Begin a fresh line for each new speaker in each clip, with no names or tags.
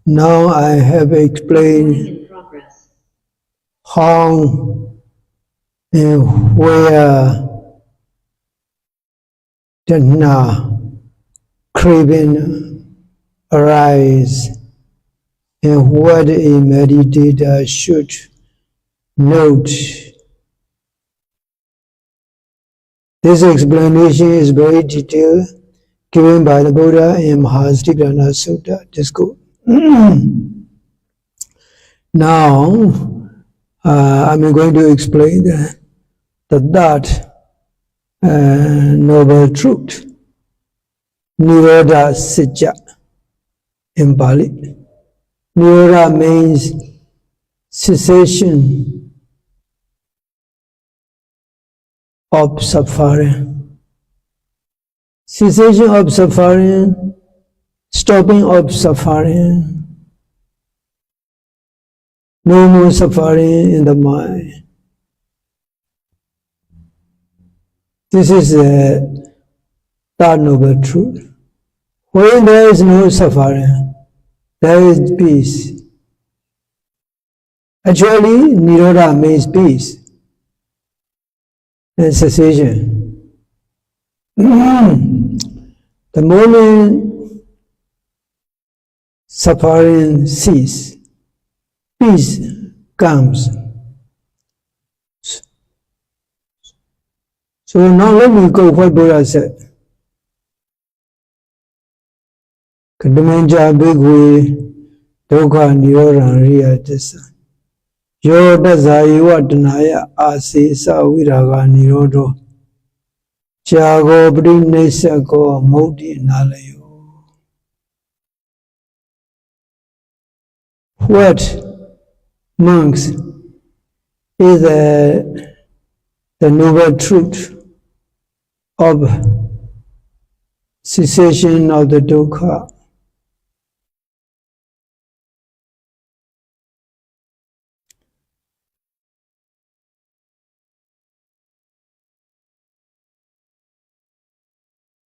Now I have explained how and where Tanha, craving, arise, and what a meditator should note. This explanation is very detailed, given by the Buddha in Mahasatiparana Sutta discourse. Now, I'm going to explain that noble truth, Nirodha Sitya, in Pali. Nirodha means cessation of suffering. Cessation of suffering, stopping of suffering, no more suffering in the mind. This is the third noble truth. When there is no suffering, there is peace. Actually, Nirodha means peace and cessation. The moment suffering ceases, peace comes. So now let me go what Buddha said. Kadamanja bhikkhave dukkha nirodha riya tissa. Yo dasayiwa dhanaya asesa viraga nirodho. Jago prinnesako mukti nalayo. What, monks, is the noble truth of cessation of the dukkha?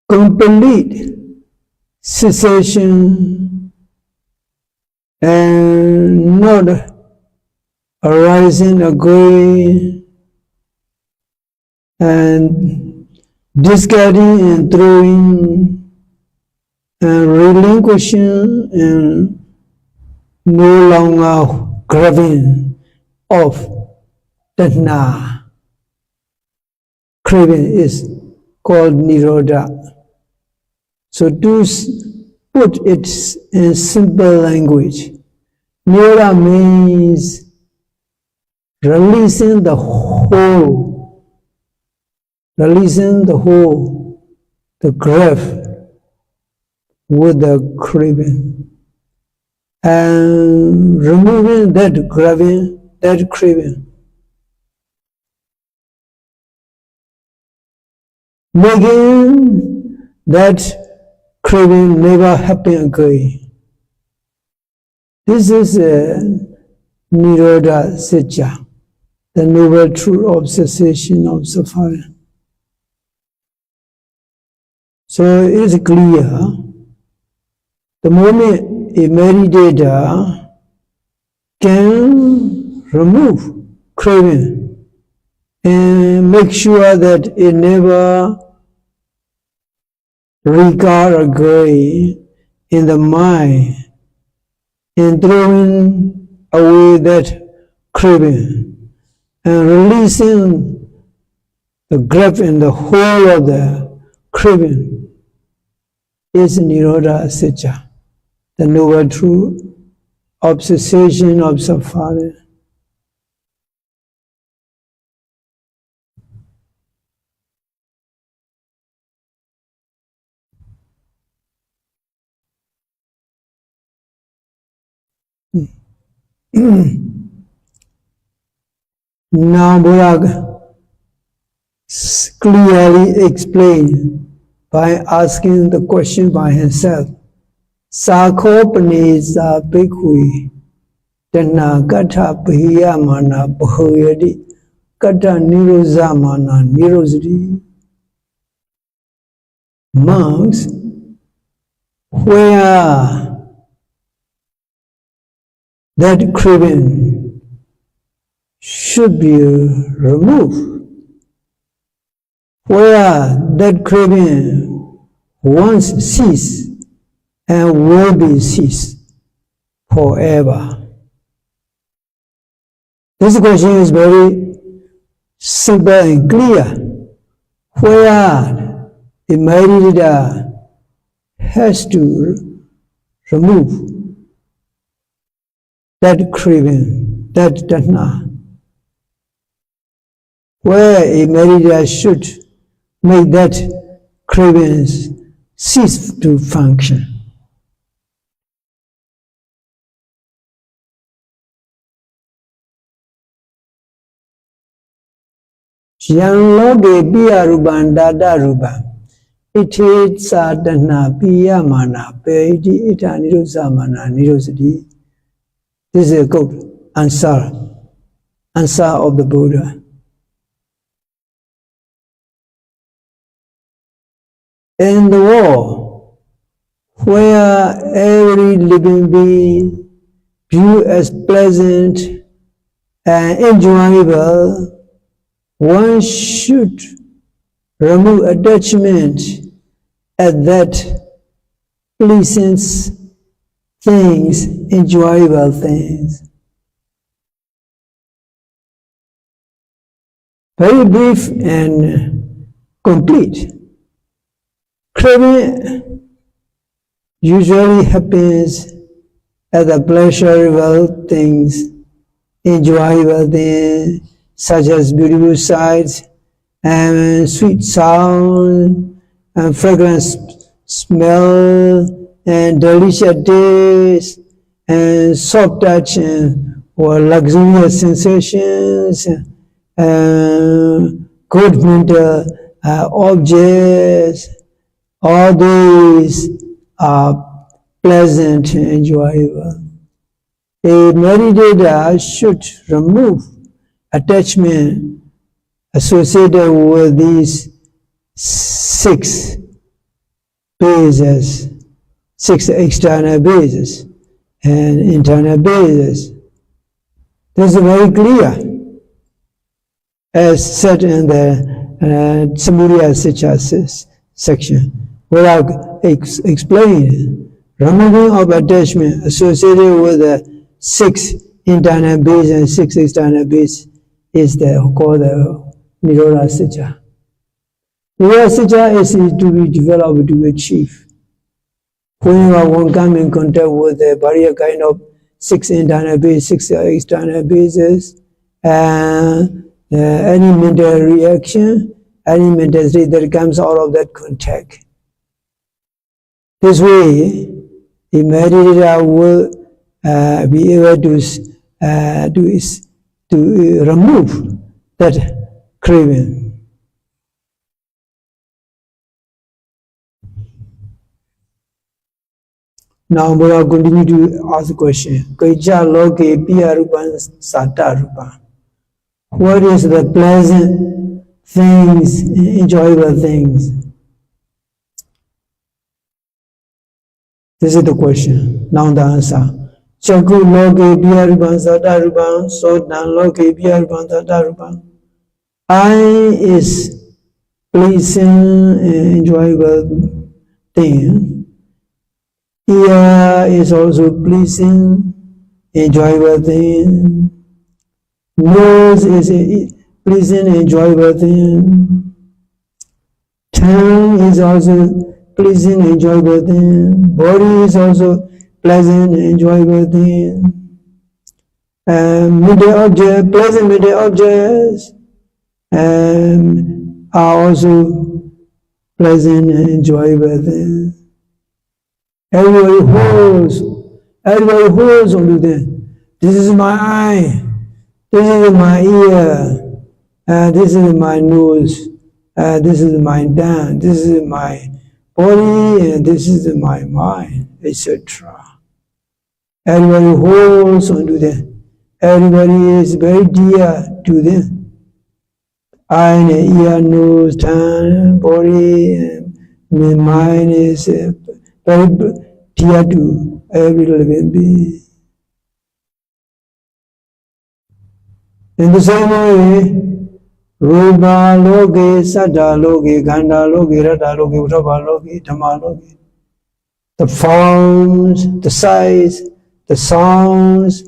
Complete cessation and not arising again and discarding and throwing and relinquishing and no longer grabbing of tanha. Craving is called Nirodha. So to put it in simple language, Nirodha means releasing the whole, the graph with the craving, and removing that craving, making that craving never happen again. This is Nirodha Satya, the noble truth of cessation of suffering. So it is clear, the moment a meditator can remove craving and make sure that it never regard again in the mind, and throwing away that craving and releasing the grip in the whole of the craving is Nirodha Satya, the noble truth of cessation of suffering. Now Buddha clearly explained by asking the question by himself, Sakho panesa bhikkhave tanha katha pahiyamana bhahoyati katha nirozamana nirozati. Monks, where that craving should be removed. Where that craving once ceased and will be ceased forever. This question is very simple and clear. Where the meditator has to remove that craving, that tanha, where a meditator should make that cravings cease to function. Yang loge biya ruban dada ruban. Iti sadhana biya mana pe iti ita nirosa mana nirosati. This is a good answer of the Buddha. In the world, where every living being viewed as pleasant and enjoyable, one should remove attachment at that pleasant things, enjoyable things. Very brief and complete. Craving usually happens at the pleasurable things, enjoyable things, such as beautiful sights and sweet sound and fragrant smell and delicious taste and soft touch or luxurious sensations and good mental objects. All these are pleasant and enjoyable. A meditator should remove attachment associated with these six bases, six external bases and internal bases. This is very clear, as said in the Samudaya Sicha section. Without explaining, removing of attachment associated with the six internal bases and six external bases is called the Nirodha Sitcha. Nirodha Sitcha is to be developed to achieve. Whenever one comes in contact with the various kind of six internal bases, six external bases, and any mental reaction, any mental state that comes out of that contact. This way, the meditator will be able to remove that craving. Now Buddha continue to ask the question. Kaija loke piya rupan sata rupan. What is the pleasant things, enjoyable things? This is the question. Now the answer. Chaku loke piya rupan sata rupan, sotan loke piya rupan sata rupan. Eye is pleasing and enjoyable thing. Ear is also pleasing, enjoyable thing. Nose is a pleasing, enjoyable thing. Tongue is also pleasing, enjoyable thing. Body is also pleasant, enjoyable thing. Middle object, pleasant middle objects are also pleasant and enjoyable things. Everybody holds onto them. This is my eye, this is my ear, this is my nose, this is my tongue, this is my body, and this is my mind, etc. Everybody holds onto them. Everybody is very dear to them. Eye, ear, nose, tongue, body, and mind is very dear to every living being. In the same way, Rupa Loki, Satta Loki, Ganda Loki, Rata Loki, Uttapa Loki, Dhamma Loki. The forms, the size, the sounds,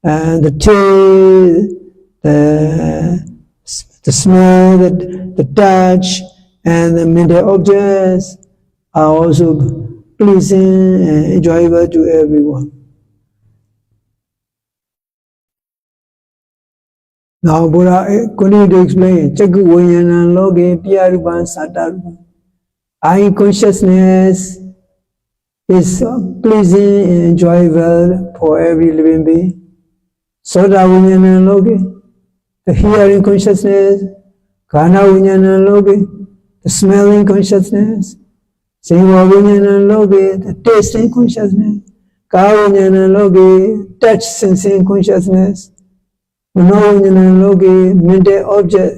and the taste, the smell, the touch, and the mental objects are also pleasing and enjoyable to everyone. Now Buddha continued to explain, Chakku Vijnana Loke Piyarupan Sattarupan. Eye consciousness is pleasing and enjoyable for every living being. Soda Vijnana Loke, the hearing consciousness, Kana Vijnana Loke, the smelling consciousness, Singha Vijnana Loke, the tasting consciousness, Ka Vijnana Loke, touch sensing consciousness, Mano Vijnana Loke, mental object,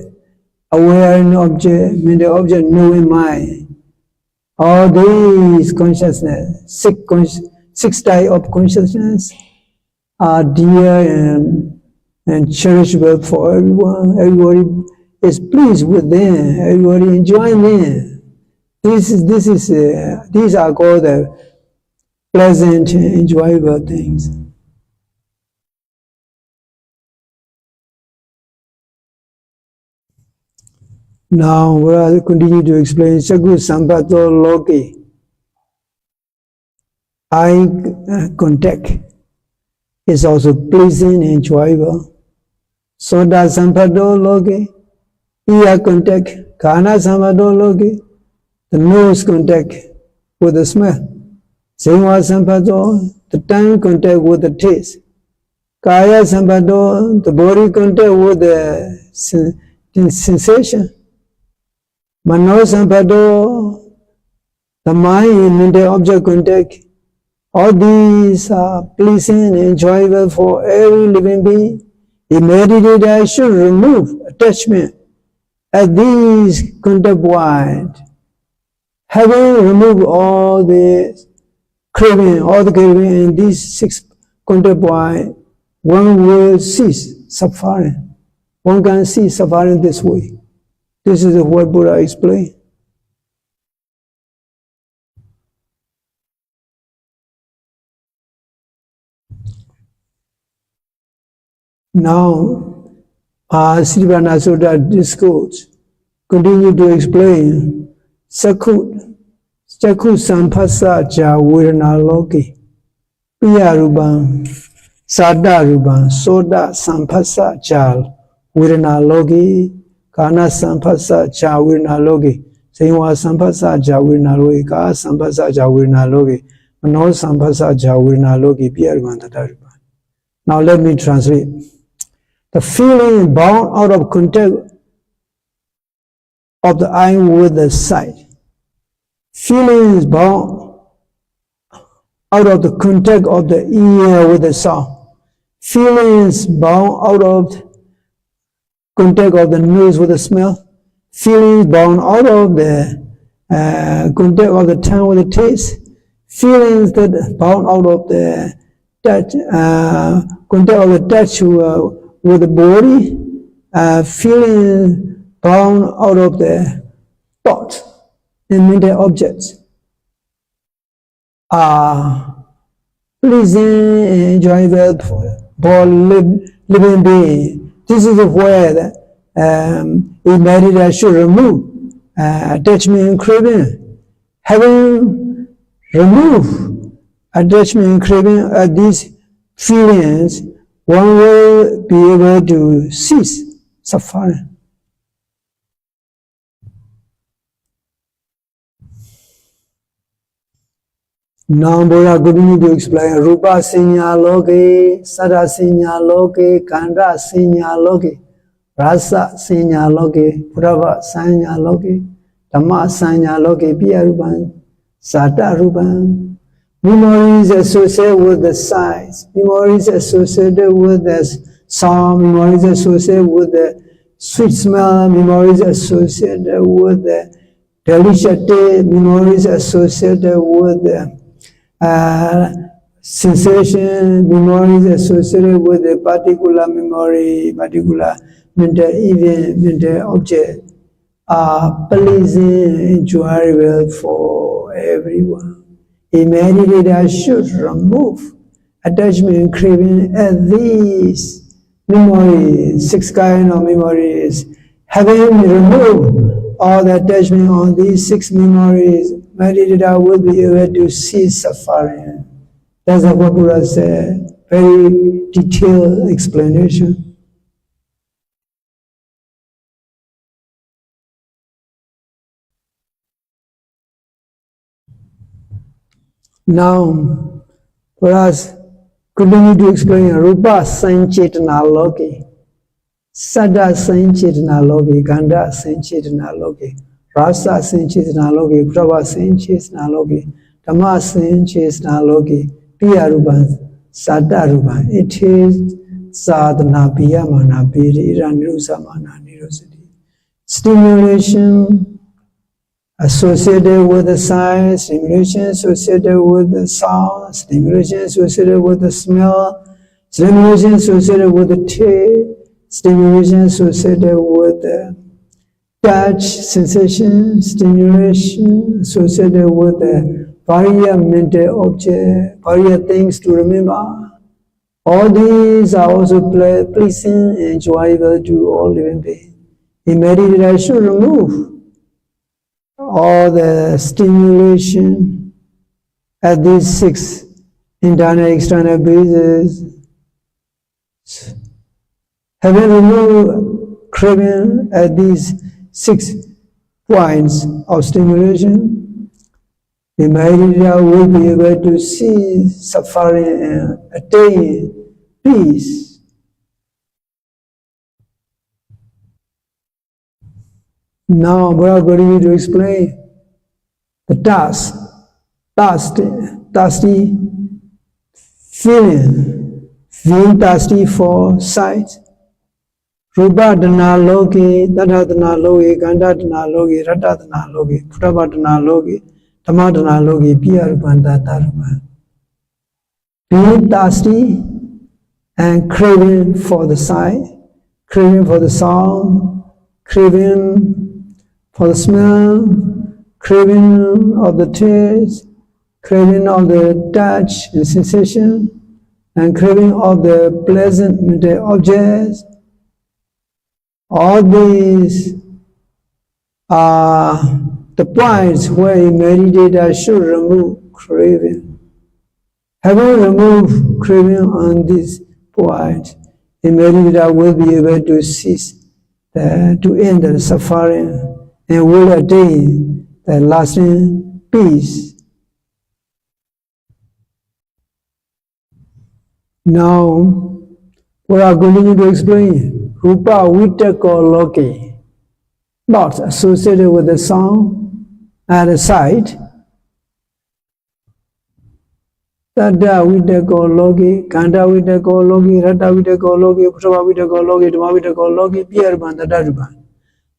aware object, mental object knowing mind. All these consciousness, six types of consciousness are dear and cherishable for everyone. Everybody is pleased with them. Everybody enjoying them. These are called the pleasant, enjoyable things. Now we'll continue to explain Chakku Sampato Loki. Eye contact is also pleasing and enjoyable. Soda Sampato Loki, ear contact, Kana Sampato Loki, the nose contact with the smell. Singha Sampato, the tongue contact with the taste. Kaya Sampato, the body contact with the sensation. Mano Sampato, the mind and mental object contact, all these are pleasing and enjoyable for every living being. In meditation, I should remove attachment at these contact point. Having removed all the craving in these six contact points, one will cease suffering. One can cease suffering this way. This is what Buddha explained. Now, Srivana Sutta discourse continue to explain Chakku Sampasa Cha Vedana Loki Piyarupan Sattarupan Soda Sampasa Cha Vedana Loki Kana Sampasa Cha Vedana Loki Singha Sampasa Cha Vedana Loki Ka Sampasa Cha Vedana Loki Mano Sampasa Cha Vedana Loki Piyarupan Sattarupan. Now let me translate. The feeling born out of contact of the eye with the sight. Feelings born out of the contact of the ear with the sound. Feelings born out of contact of the nose with the smell. Feelings born out of the contact of the tongue with the taste. Feelings that born out of the touch, contact of the touch with the body. Feelings born out of the thought and mental objects are pleasing and enjoyable for living being. This is where in meditation should remove attachment and craving. Having removed attachment and craving at these feelings, one will be able to cease suffering. Now Buddha continue to explain Rupa Sinya Loke, Satta Sinya Loke, Kanda Sinya Loke, Rasa Sinya Loke, Purava Sinya Loke, Dhamma Sinya Loke, Piyarupan, Sattarupan. Memories associated with the sights, memories associated with the sound, memories associated with the sweet smell, memories associated with the delicious taste, memories associated with the sensation, memories associated with a particular memory, particular mental event, mental object are pleasing, enjoyable for everyone. A meditator should remove attachment and craving at these memories, 6 kinds of memories. Having removed all the attachment on these 6 memories, meditator will be able to cease suffering. That's what Buddha said. Very detailed explanation. Now, for us, continue to explain Rupa Sanchetana Loki, Sada Sanchetana Loki, Gandha Sanchetana Loki, Rasa Sanchetana Loki, Prabha Sanchetana Loki, Dhamma Sanchetana Loki, Piya Rupan, Sada Rupan. It is Sadhana Piyamana Piri Nirusamana Nirusati. Stimulation associated with the sight, stimulation associated with the sound, stimulation associated with the smell, stimulation associated with the taste, stimulation associated with the touch, sensation, stimulation associated with the various mental object, various things to remember. All these are also pleasing and enjoyable to all living beings. In meditation, should remove all the stimulation at these 6 internal external bases. Having removed craving at these 6 points of stimulation, the meditator will be able to see suffering and attain peace. Now, Buddha going to explain the thirsty feeling thirsty for sight. Rupa Dana Loki, Tadha Dana Loki, Gandha Dana Loki, Rata Dana Loki, Prabha Dana Loki, Dhamma Dana Loki, Piya Rupan, Tata Rupan. Being thirsty and craving for the sight, craving for the sound, craving for the smell, craving of the taste, craving of the touch and sensation, and craving of the pleasant mental objects. All these are the points where a meditator should remove craving. Having removed craving on these points, a meditator will be able to cease to end the suffering and will attain the lasting peace. Now, we are going to explain Rupa Vitaka Loki, thoughts associated with the sound and the sight. Tadda Vitaka Loki, Gandha Vitaka Loki, Rata Vitaka Loki, Prabha Vitaka Loki, Dhamma Vitaka Loki, Piya Rupan, Tata Rupan.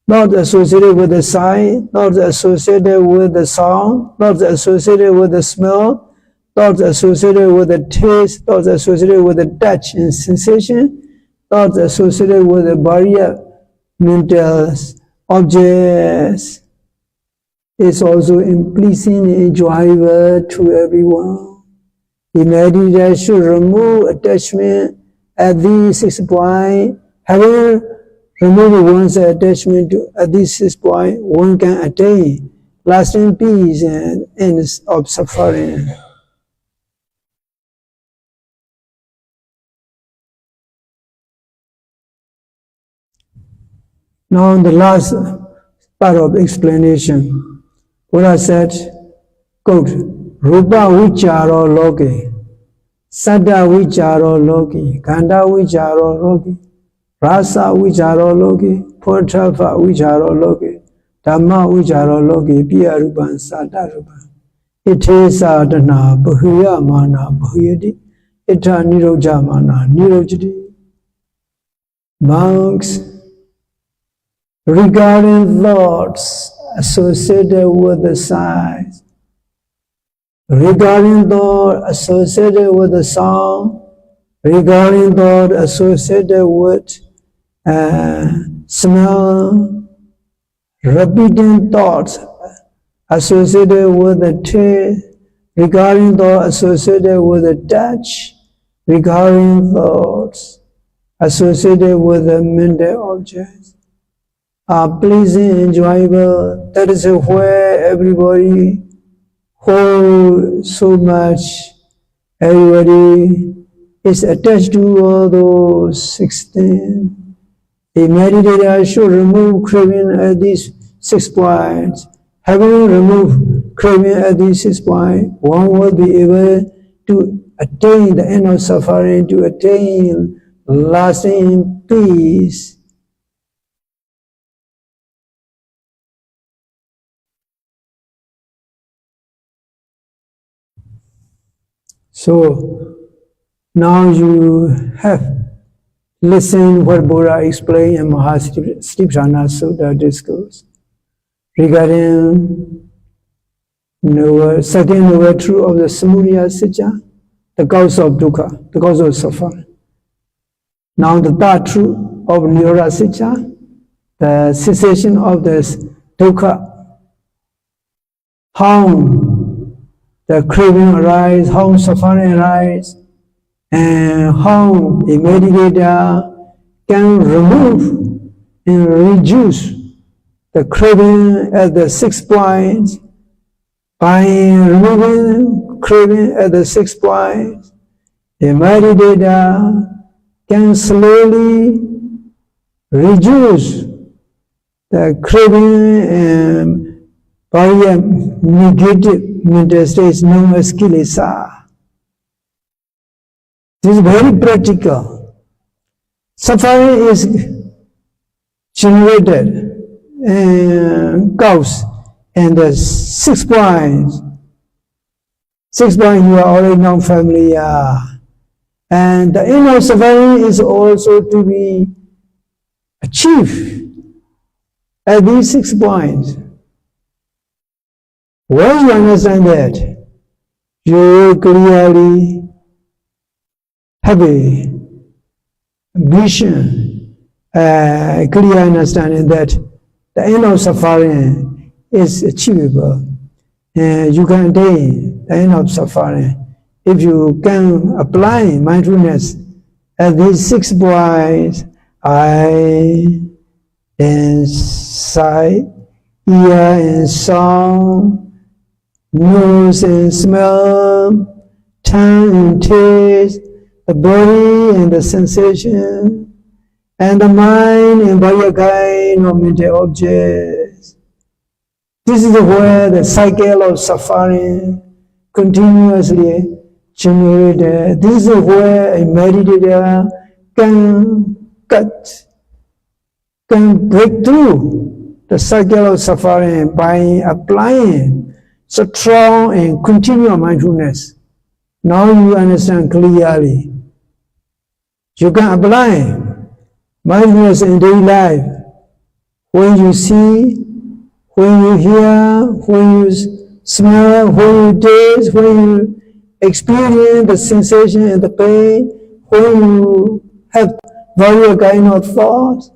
Thoughts associated with the sight, thoughts associated with the sound, thoughts associated with the smell, thoughts associated with the taste, thoughts associated with the touch and sensation, thoughts associated with the various mental objects is also pleasing and enjoyable to everyone. The meditator should remove attachment at these 6 points. However, remove one's attachment at these 6 points, one can attain lasting peace and end of suffering. Now, in the last part of explanation, Buddha said, quote, Rupa Vicharo Loki, Sada Vicharo Loki, Gandha Vicharo Loki, Rasa Vicharo Loki, Potapha Vicharo Loki, Dhamma Vicharo Loki, Piya Rupan, Sada Rupan. Ite sadhana bahuya mana bahuyati, ita niroja mana nirojati. Monks, regarding thoughts associated with the sight, regarding thought associated with the sound, regarding thought associated with smell, repeating thoughts associated with the taste, regarding thoughts associated with the touch, regarding thoughts associated with the mental objects are pleasing, enjoyable. That is where everybody holds so much. Everybody is attached to all those 16. A meditator should remove craving at these 6 points. Having removed craving at these 6 points, one will be able to attain the end of suffering, to attain lasting peace. So now you have listened what Buddha explained in Mahastipatthana Sutta discourse regarding second noble truth of the Samudaya Satya, the cause of dukkha, the cause of suffering. Now the third truth of Nirodha Satya, the cessation of this dukkha, how the craving arises, how suffering arises, and how a meditator can remove and reduce the craving at the 6 points. By removing craving at the 6 points, a meditator can slowly reduce the craving and by negative mental states known as kilesa. This is very practical. Suffering is generated and caused and the 6 points. 6 points you are already now familiar. And the end of suffering is also to be achieved at these 6 points. Once you understand that, you will clearly have a vision, clear understanding that the end of suffering is achievable, and you can attain the end of suffering if you can apply mindfulness at these 6 points: eye and sight, ear and sound, nose and smell, tongue and taste, the body and the sensation, and the mind and various kind of mental objects. This is where the cycle of suffering continuously generated. This is where a meditator can break through the cycle of suffering by applying strong and continual mindfulness. Now you understand clearly. You can apply mindfulness in daily life. When you see, when you hear, when you smell, when you taste, when you experience the sensation and the pain, when you have various kind of thoughts,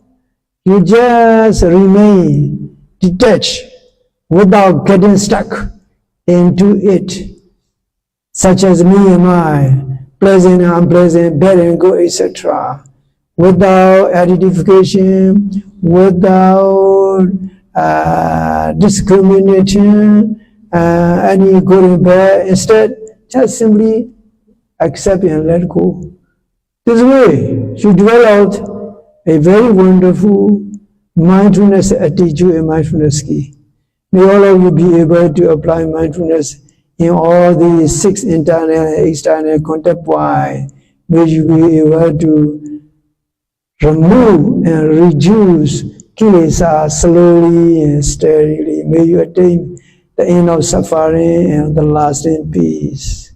you just remain detached without getting stuck into it, such as me and I, pleasant and unpleasant, bad and good, etc., without identification, without discrimination, any good and bad. Instead, just simply accept and let go. This way, you develop a very wonderful mindfulness attitude and mindfulness skill. May all of you be able to apply mindfulness in all these 6 internal and external contact points. May you be able to remove and reduce kilesa slowly and steadily. May you attain the end of suffering and the lasting peace.